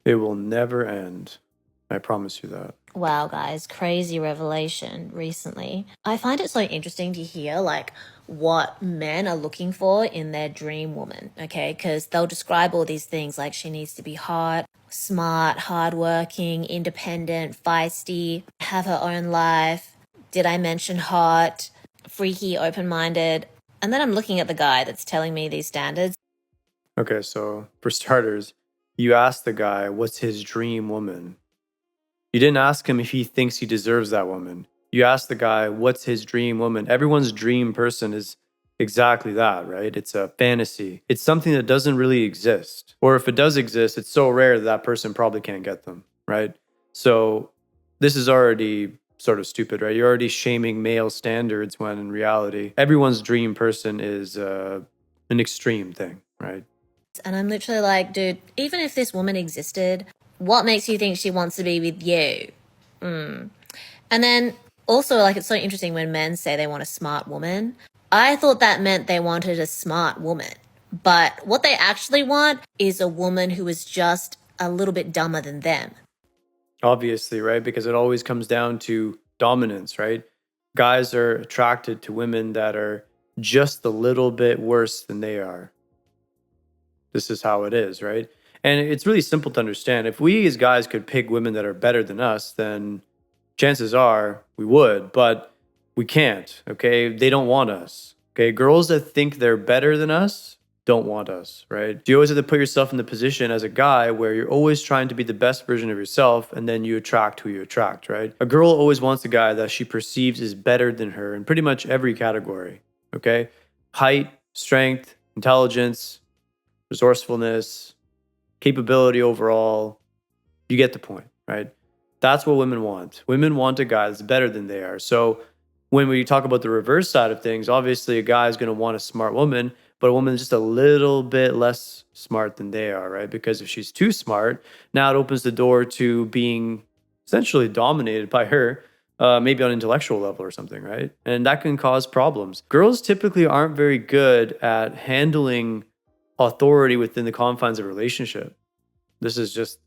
It will never end. I promise you that. Wow, guys, crazy revelation recently. I find it so interesting to hear like what men are looking for in their dream woman, okay? Because they'll describe all these things like she needs to be hot, smart, hardworking, independent, feisty, have her own life. Did I mention hot, freaky, open minded? And then I'm looking at the guy that's telling me these standards. Okay, so for starters, you asked the guy what's his dream woman. You didn't ask him if he thinks he deserves that woman. You asked the guy what's his dream woman. Everyone's dream person is exactly that, right? It's a fantasy. It's something that doesn't really exist. Or if it does exist, it's so rare that that person probably can't get them, right? So this is already sort of stupid, right? You're already shaming male standards when in reality, everyone's dream person is an extreme thing, right? And I'm literally like, dude, even if this woman existed, what makes you think she wants to be with you? And then also, like, it's so interesting when men say they want a smart woman. I thought that meant they wanted a smart woman. But what they actually want is a woman who is just a little bit dumber than them. Obviously, right? Because it always comes down to dominance, right? Guys are attracted to women that are just a little bit worse than they are. This is how it is, right? And it's really simple to understand. If we as guys could pick women that are better than us, then chances are we would, but we can't, okay? They don't want us, okay? Girls that think they're better than us don't want us, right? You always have to put yourself in the position as a guy where you're always trying to be the best version of yourself and then you attract who you attract, right? A girl always wants a guy that she perceives is better than her in pretty much every category, okay? Height, strength, intelligence, resourcefulness, capability overall. You get the point, right? That's what women want. Women want a guy that's better than they are. So when we talk about the reverse side of things, obviously a guy is going to want a smart woman, but a woman is just a little bit less smart than they are, right? Because if she's too smart, now it opens the door to being essentially dominated by her, maybe on an intellectual level or something, right? And that can cause problems. Girls typically aren't very good at handling authority within the confines of a relationship. This is just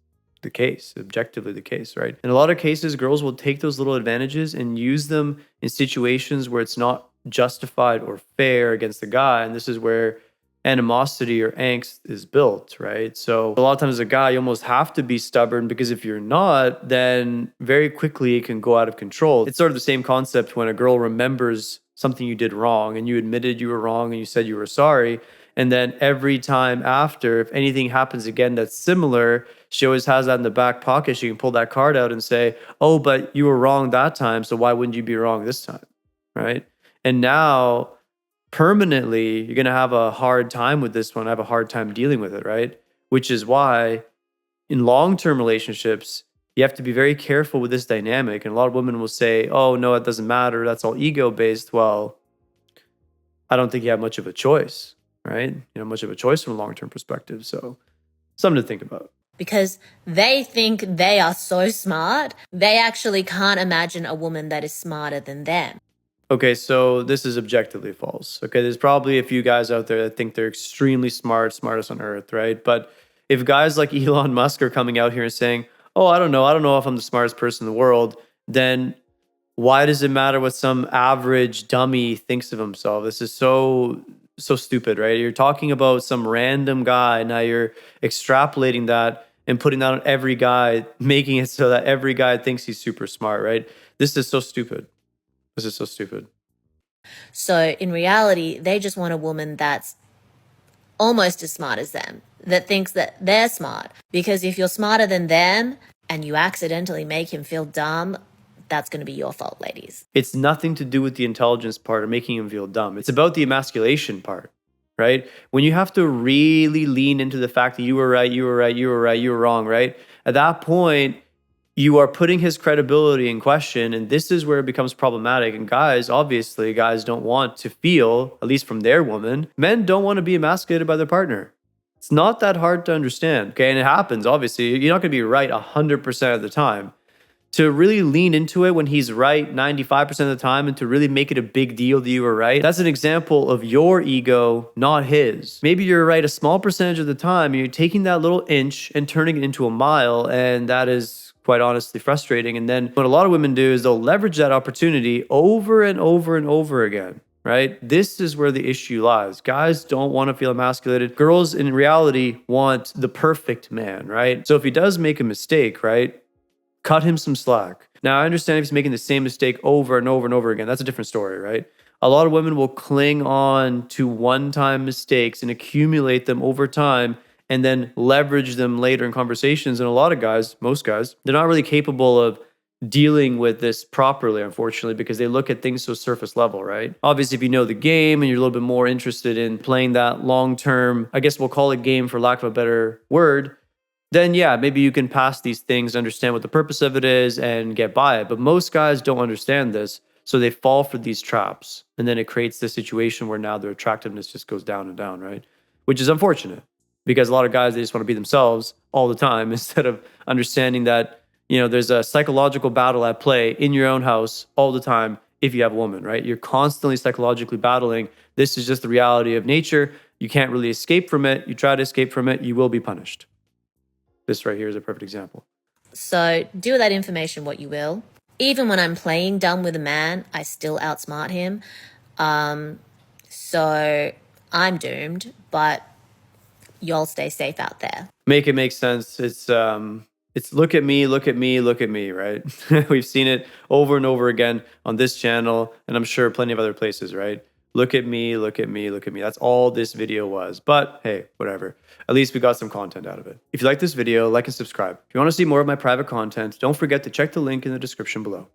the case, objectively the case, right? In a lot of cases, girls will take those little advantages and use them in situations where it's not justified or fair against the guy. And this is where animosity or angst is built, right? So a lot of times as a guy, you almost have to be stubborn because if you're not, then very quickly it can go out of control. It's sort of the same concept when a girl remembers something you did wrong and you admitted you were wrong and you said you were sorry. And then every time after, if anything happens again that's similar, she always has that in the back pocket. She can pull that card out and say, oh, but you were wrong that time. So why wouldn't you be wrong this time? Right. And now permanently, you're going to have a hard time with this one, have a hard time dealing with it. Right. Which is why in long term relationships, you have to be very careful with this dynamic. And a lot of women will say, oh, no, it doesn't matter. That's all ego based. Well, I don't think you have much of a choice, right? Much of a choice from a long-term perspective. So something to think about. Because they think they are so smart, they actually can't imagine a woman that is smarter than them. Okay, so this is objectively false. Okay, there's probably a few guys out there that think they're extremely smart, smartest on earth, right? But if guys like Elon Musk are coming out here and saying, oh, I don't know if I'm the smartest person in the world, then why does it matter what some average dummy thinks of himself? This is so stupid, right? You're talking about some random guy. Now you're extrapolating that and putting that on every guy, making it so that every guy thinks he's super smart, right? This is so stupid. This is so stupid. So in reality, they just want a woman that's almost as smart as them, that thinks that they're smart. Because if you're smarter than them and you accidentally make him feel dumb, that's going to be your fault, ladies. It's nothing to do with the intelligence part or making him feel dumb. It's about the emasculation part, right? When you have to really lean into the fact that you were right, you were right, you were right, you were wrong, right? At that point, you are putting his credibility in question. And this is where it becomes problematic. And guys, obviously, guys don't want to feel, at least from their woman, men don't want to be emasculated by their partner. It's not that hard to understand, okay? And it happens, obviously. You're not going to be right 100% of the time. to really lean into it when he's right 95% of the time and to really make it a big deal that you were right, that's an example of your ego, not his. Maybe you're right a small percentage of the time, and you're taking that little inch and turning it into a mile, and that is quite honestly frustrating. And then what a lot of women do is they'll leverage that opportunity over and over and over again. Right? This is where the issue lies. Guys don't want to feel emasculated. Girls in reality want the perfect man, right? So if he does make a mistake, right? Cut him some slack. Now, I understand if he's making the same mistake over and over and over again, that's a different story, right? A lot of women will cling on to one-time mistakes and accumulate them over time and then leverage them later in conversations. And a lot of guys, most guys, they're not really capable of dealing with this properly, unfortunately, because they look at things so surface level, right? Obviously, if you know the game and you're a little bit more interested in playing that long-term, I guess we'll call it game for lack of a better word, then yeah, maybe you can pass these things, understand what the purpose of it is, and get by it. But most guys don't understand this, so they fall for these traps. And then it creates this situation where now their attractiveness just goes down and down, right? Which is unfortunate because a lot of guys, they just want to be themselves all the time instead of understanding that, you know, there's a psychological battle at play in your own house all the time if you have a woman, right? You're constantly psychologically battling. This is just the reality of nature. You can't really escape from it. You try to escape from it, you will be punished. This right here is a perfect example. So do with that information what you will. Even when I'm playing dumb with a man, I still outsmart him. So I'm doomed, but y'all stay safe out there. Make it make sense. It's look at me, look at me, look at me, right? We've seen it over and over again on this channel, and I'm sure plenty of other places, right? Look at me, look at me, look at me. That's all this video was. But hey, whatever. At least we got some content out of it. If you like this video, like and subscribe. If you want to see more of my private content, don't forget to check the link in the description below.